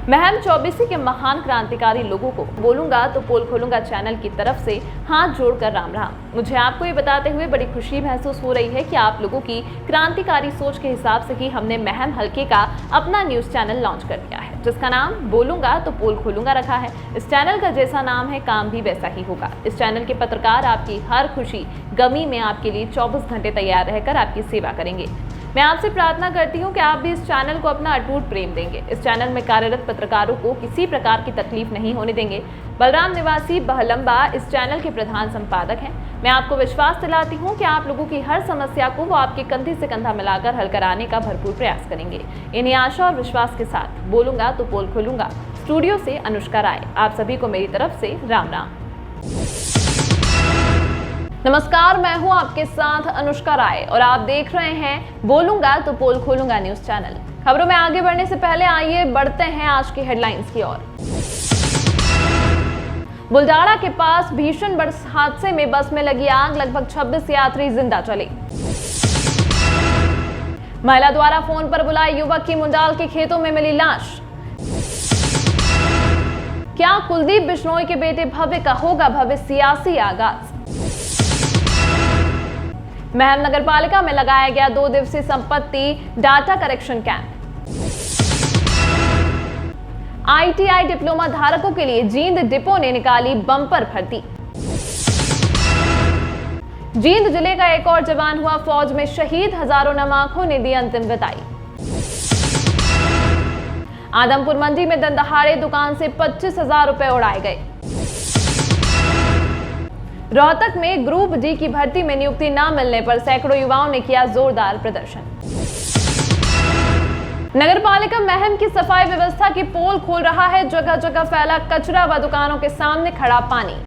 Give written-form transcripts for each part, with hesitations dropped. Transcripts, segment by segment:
महम चौबीसी के महान क्रांतिकारी लोगों को बोलूंगा तो पोल खोलूंगा चैनल की तरफ से हाथ जोड़कर राम राम। मुझे आपको ये बताते हुए बड़ी खुशी महसूस हो रही है कि आप लोगों की क्रांतिकारी सोच के हिसाब से ही हमने महम हल्के का अपना न्यूज चैनल लॉन्च कर दिया है, जिसका नाम बोलूंगा तो पोल खोलूंगा रखा है। इस चैनल का जैसा नाम है, काम भी वैसा ही होगा। इस चैनल के पत्रकार आपकी हर खुशी गमी में आपके लिए 24 घंटे तैयार रहकर आपकी सेवा करेंगे। मैं आपसे प्रार्थना करती हूं कि आप भी इस चैनल को अपना अटूट प्रेम देंगे। इस चैनल में कार्यरत पत्रकारों को किसी प्रकार की तकलीफ नहीं होने देंगे। बलराम निवासी बहलंबा इस चैनल के प्रधान संपादक हैं। मैं आपको विश्वास दिलाती हूं कि आप लोगों की हर समस्या को वो आपके कंधे से कंधा मिलाकर हल कराने का भरपूर प्रयास करेंगे। इन्हीं आशा और विश्वास के साथ बोलूंगा तो पोल खोलूंगा स्टूडियो से अनुष्का राय आप सभी को मेरी तरफ से राम राम। नमस्कार, मैं हूं आपके साथ अनुष्का राय और आप देख रहे हैं बोलूंगा तो पोल खोलूंगा न्यूज चैनल। खबरों में आगे बढ़ने से पहले आइए बढ़ते हैं आज की हेडलाइंस की ओर। बुल्डाड़ा के पास भीषण बस हादसे में बस में लगी आग, लगभग 26 यात्री जिंदा चले। महिला द्वारा फोन पर बुलाए युवक की मुंडाल के खेतों में मिली लाश। क्या कुलदीप बिश्नोई के बेटे भव्य का होगा भव्य सियासी आगाज। महम नगर पालिका में लगाया गया 2 दिवसीय संपत्ति data correction camp. ITI diploma धारकों के लिए जींद डिपो ने निकाली बम्पर भर्ती। जींद जिले का एक और जवान हुआ फौज में शहीद, हजारों नमाखों ने दी अंतिम विदाई। आदमपुर मंडी में दंदहाड़े दुकान से 25,000 रुपए उड़ाए गए। रोहतक में ग्रुप डी की भर्ती में नियुक्ति न मिलने पर सैकड़ों युवाओं ने किया जोरदार प्रदर्शन। नगर पालिका महम की सफाई व्यवस्था की पोल खोल रहा है, जगह जगह फैला कचरा व दुकानों के सामने खड़ा पानी।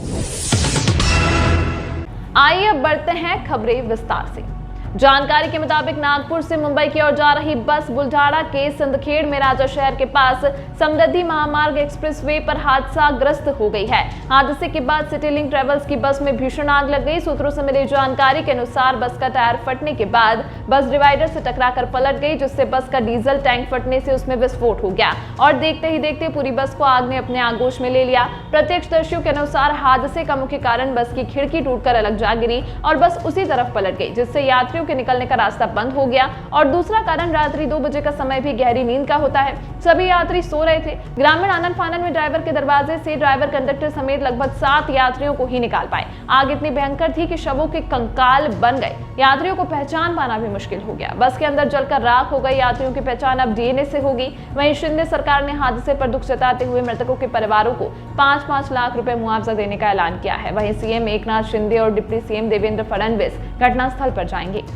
आइए अब बढ़ते हैं खबरें विस्तार से। जानकारी के मुताबिक नागपुर से मुंबई की ओर जा रही बस बुल्डाड़ा के सिंदखेड़ में राजा शहर के पास समृद्धि महामार्ग एक्सप्रेसवे पर हादसा ग्रस्त हो गई है। हादसे के बाद सिटीलिंक ट्रेवल्स की बस में भीषण आग लग गई। सूत्रों से मिली जानकारी के अनुसार बस का टायर फटने के बाद बस डिवाइडर से टकराकर पलट गई, जिससे बस का डीजल टैंक फटने से उसमें विस्फोट हो गया और देखते ही देखते पूरी बस को आग ने अपने आगोश में ले लिया। प्रत्यक्षदर्शियों के अनुसार हादसे का मुख्य कारण बस की खिड़की टूटकर अलग जा गिरी और बस उसी तरफ पलट गई, जिससे यात्रियों के निकलने का रास्ता बंद हो गया। और दूसरा कारण रात्रि 2 बजे का समय भी गहरी नींद का होता है। सभी यात्री सो रहे थे। ग्रामीण आनन फानन में ड्राइवर के दरवाजे से ड्राइवर कंडक्टर समेत लगभग 7 यात्रियों को ही निकाल पाए। आग इतनी भयंकर थी कि शवों के कंकाल बन गए। यात्रियों को पहचान पाना भी मुश्किल हो गया। बस के अंदर जलकर राख हो गई। यात्रियों की पहचान अब DNA से होगी। वहीं शिंदे सरकार ने हादसे पर दुख जताते हुए मृतकों के परिवारों को 5-5 लाख रुपए मुआवजा देने का ऐलान किया है। वहीं CM एकनाथ शिंदे और डिप्टी CM देवेंद्र फडणवीस घटनास्थल पर जाएंगे।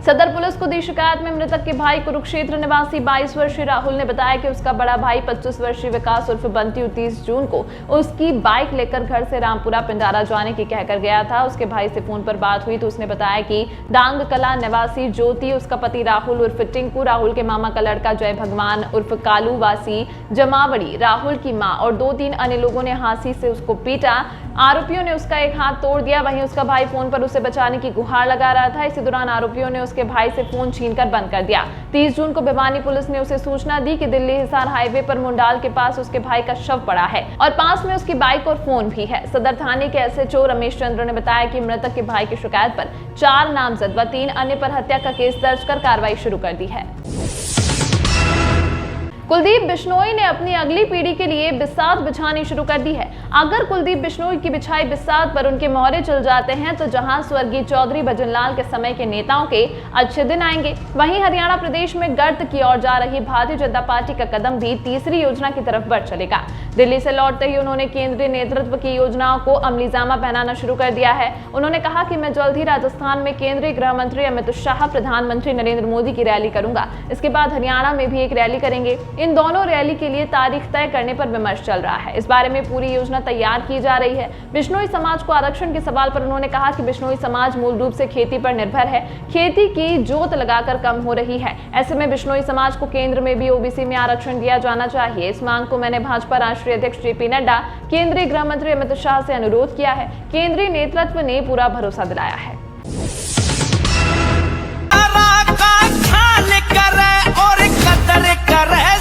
सदर पुलिस को दी शिकायत में मृतक के भाई कुरुक्षेत्र निवासी 22 वर्षीय राहुल ने बताया कि उसका बड़ा भाई 25 वर्षीय विकास उर्फ बंटी 30 जून को उसकी बाइक लेकर घर से रामपुरा पिंडारा जाने की कहकर गया था। उसके भाई से फोन पर बात हुई तो उसने बताया कि डांग कला निवासी ज्योति, उसका पति राहुल उर्फ टिंकू, राहुल के मामा का लड़का जय भगवान उर्फ कालू वासी जमावड़ी, राहुल की मां और 2-3 अन्य लोगों ने हांसी से उसको पीटा। आरोपियों ने उसका एक हाथ तोड़ दिया। वहीं उसका भाई फोन पर उसे बचाने की गुहार लगा रहा था। इसी दौरान आरोपियों ने उसके भाई से फोन छीनकर बंद कर दिया। 30 जून को भिवानी पुलिस ने उसे सूचना दी कि दिल्ली हिसार हाईवे पर मुंडाल के पास उसके भाई का शव पड़ा है और पास में उसकी बाइक और फोन भी है। सदर थाने के SHO रमेश चंद्र ने बताया कि मृतक के भाई की शिकायत पर 4 नामजद व 3 अन्य पर हत्या का केस दर्ज कर कार्रवाई शुरू कर दी है। कुलदीप बिश्नोई ने अपनी अगली पीढ़ी के लिए बिसात बिछानी शुरू कर दी है। अगर कुलदीप बिश्नोई की बिछाई बिसात पर उनके मोहरे चल जाते हैं तो जहां स्वर्गीय चौधरी भजनलाल के समय के नेताओं के अच्छे दिन आएंगे, वहीं हरियाणा प्रदेश में गर्त की ओर जा रही भारतीय जनता पार्टी का कदम भी तीसरी योजना की तरफ बढ़ चलेगा। दिल्ली से लौटते ही उन्होंने केंद्रीय नेतृत्व की योजनाओं को अमलीजामा पहनाना शुरू कर दिया है। उन्होंने कहा कि मैं जल्द ही राजस्थान में केंद्रीय गृह मंत्री अमित शाह, प्रधानमंत्री नरेंद्र मोदी की रैली करूंगा। इसके बाद हरियाणा में भी एक रैली करेंगे। इन दोनों रैली के लिए तारीख तय करने पर विमर्श चल रहा है। इस बारे में पूरी योजना तैयार की जा रही है। बिश्नोई समाज को आरक्षण के सवाल पर उन्होंने कहा कि बिश्नोई समाज मूल रूप से खेती पर निर्भर है। खेती की जोत लगाकर कम हो रही है। ऐसे में बिश्नोई समाज को केंद्र में भी OBC में आरक्षण दिया जाना चाहिए। इस मांग को मैंने भाजपा राष्ट्रीय अध्यक्ष JP नड्डा, केंद्रीय गृह मंत्री अमित शाह से अनुरोध किया है। केंद्रीय नेतृत्व ने पूरा भरोसा दिलाया है। और कदर करे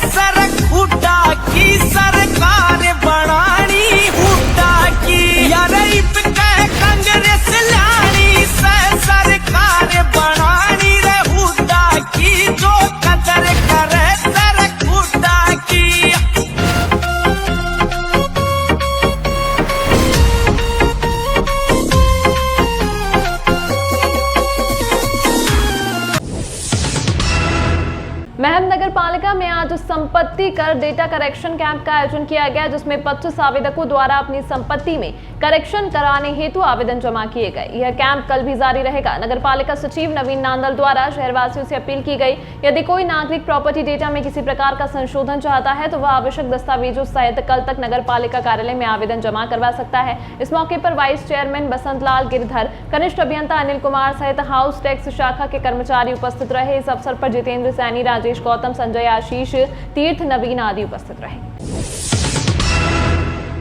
पालिका में आज संपत्ति कर डेटा करेक्शन कैंप का आयोजन किया गया, जिसमें 25 आवेदकों द्वारा अपनी संपत्ति में करेक्शन कराने हेतु आवेदन जमा किए गए। यह कैंप कल भी जारी रहेगा। नगर पालिका सचिव नवीन नांदल द्वारा शहरवासियों से अपील की गई, यदि कोई नागरिक प्रॉपर्टी डेटा में किसी प्रकार का संशोधन चाहता है तो वह आवश्यक दस्तावेजों सहित कल तक नगर पालिका कार्यालय में आवेदन जमा करवा सकता है। इस मौके पर वाइस चेयरमैन बसंत लाल गिरधर, कनिष्ठ अभियंता अनिल कुमार सहित हाउस टैक्स शाखा के कर्मचारी उपस्थित रहे। इस अवसर पर जितेंद्र सैनी, राजेश गौतम, संजय आशीष, तीर्थ नवीन आदि उपस्थित रहे।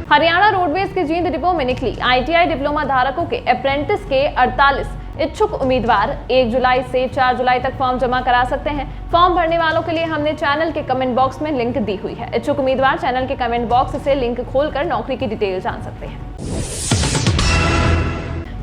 हरियाणा रोडवेज के जींद डिपो में निकली ITI डिप्लोमा धारकों के अप्रेंटिस के 48 इच्छुक उम्मीदवार 1 जुलाई से 4 जुलाई तक फॉर्म जमा करा सकते हैं। फॉर्म भरने वालों के लिए हमने चैनल के कमेंट बॉक्स में लिंक दी हुई है। इच्छुक उम्मीदवार चैनल के कमेंट बॉक्स से लिंक खोलकर नौकरी की डिटेल जान सकते हैं।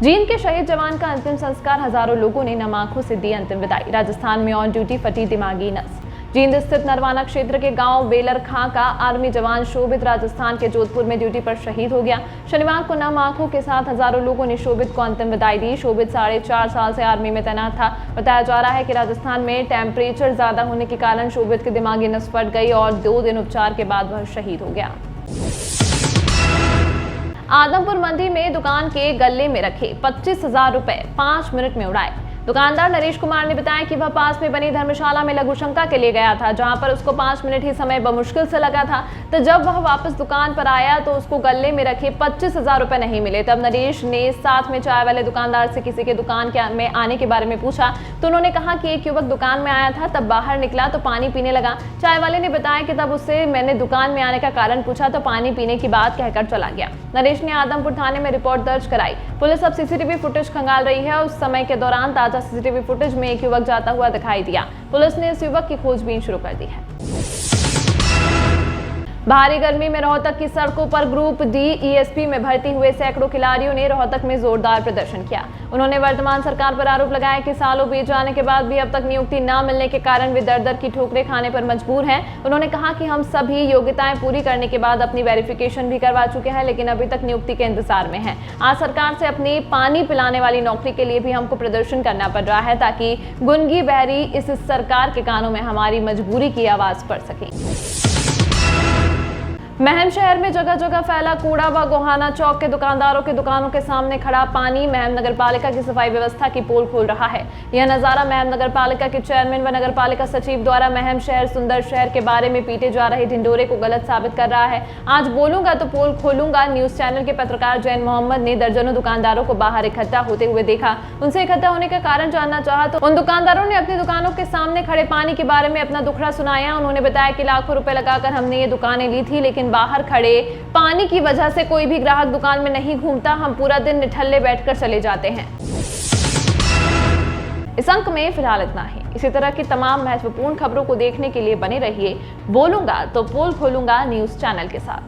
जींद के शहीद जवान का अंतिम संस्कार, हजारों लोगों ने नम आंखों से दी अंतिम विदाई। राजस्थान में ऑन ड्यूटी फटी दिमागी नस। जींद स्थित नरवाना क्षेत्र के गांव बेलर खां का आर्मी जवान शोभित राजस्थान के जोधपुर में ड्यूटी पर शहीद हो गया। शनिवार को नम आंखों के साथ हजारों लोगों ने शोभित को अंतिम विदाई दी। शोभित 4.5 साल से आर्मी में तैनात था। बताया जा रहा है कि राजस्थान में टेम्परेचर ज्यादा होने के कारण शोभित की दिमागी नस फट गई और 2 दिन उपचार के बाद वह शहीद हो गया। आदमपुर मंडी में दुकान के गल्ले में रखे 25,000 रुपए 5 मिनट में उड़ाए। दुकानदार नरेश कुमार ने बताया कि वह पास में बनी धर्मशाला में लघु शंका के लिए गया था, जहां पर उसको 5 मिनट ही समय बमुश्किल से लगा था। तो जब वह वापस दुकान पर आया तो उसको गले में रखे 25,000 रुपए नहीं मिले। तब नरेश ने साथ में चाय वाले दुकानदार से किसी के दुकान में आने के बारे में पूछा, तो उन्होंने कहा कि एक युवक दुकान में आया था। तब बाहर निकला तो पानी पीने लगा। चाय वाले ने बताया कि तब उससे मैंने दुकान में आने का कारण पूछा तो पानी पीने की बात कहकर चला गया। नरेश ने आदमपुर थाने में रिपोर्ट दर्ज कराई। पुलिस अब CCTV फुटेज खंगाल रही है। उस समय के दौरान ताजा CCTV फुटेज में एक युवक जाता हुआ दिखाई दिया। पुलिस ने इस युवक की खोजबीन शुरू कर दी है। भारी गर्मी में रोहतक की सड़कों पर ग्रुप D ESP में भर्ती हुए सैकड़ों खिलाड़ियों ने रोहतक में जोरदार प्रदर्शन किया। उन्होंने वर्तमान सरकार पर आरोप लगाया कि सालों बीत जाने के बाद भी अब तक नियुक्ति न मिलने के कारण वे दर-दर की ठोकरें खाने पर मजबूर हैं। उन्होंने कहा कि हम सभी योग्यताएं पूरी करने के बाद अपनी वेरिफिकेशन भी करवा चुके हैं, लेकिन अभी तक नियुक्ति के इंतजार में हैं। आज सरकार से अपनी पानी पिलाने वाली नौकरी के लिए भी हमको प्रदर्शन करना पड़ रहा है, ताकि गुनगी बहरी इस सरकार के कानों में हमारी मजबूरी की आवाज पड़ सके। महम शहर में जगह जगह फैला कूड़ा व गोहाना चौक के दुकानदारों के दुकानों के सामने खड़ा पानी महम नगर पालिका की सफाई व्यवस्था की पोल खोल रहा है। यह नजारा महम नगर पालिका के चेयरमैन व नगर पालिका सचिव द्वारा महम शहर सुंदर शहर के बारे में पीटे जा रहे ढिंडोरे को गलत साबित कर रहा है। आज बोलूंगा तो पोल खोलूंगा न्यूज चैनल के पत्रकार जैन मोहम्मद ने दर्जनों दुकानदारों को बाहर इकट्ठा होते हुए देखा। उनसे इकट्ठा होने का कारण जानना चाहा तो उन दुकानदारों ने अपनी दुकानों के सामने खड़े पानी के बारे में अपना दुखड़ा सुनाया। उन्होंने बताया कि लाखों रुपए लगाकर हमने ये दुकानें ली थी, लेकिन बाहर खड़े पानी की वजह से कोई भी ग्राहक दुकान में नहीं घूमता। हम पूरा दिन निठल्ले बैठकर चले जाते हैं। इस अंक में फिलहाल इतना ही। इसी तरह की तमाम महत्वपूर्ण खबरों को देखने के लिए बने रहिए बोलूंगा तो पोल खोलूंगा न्यूज चैनल के साथ।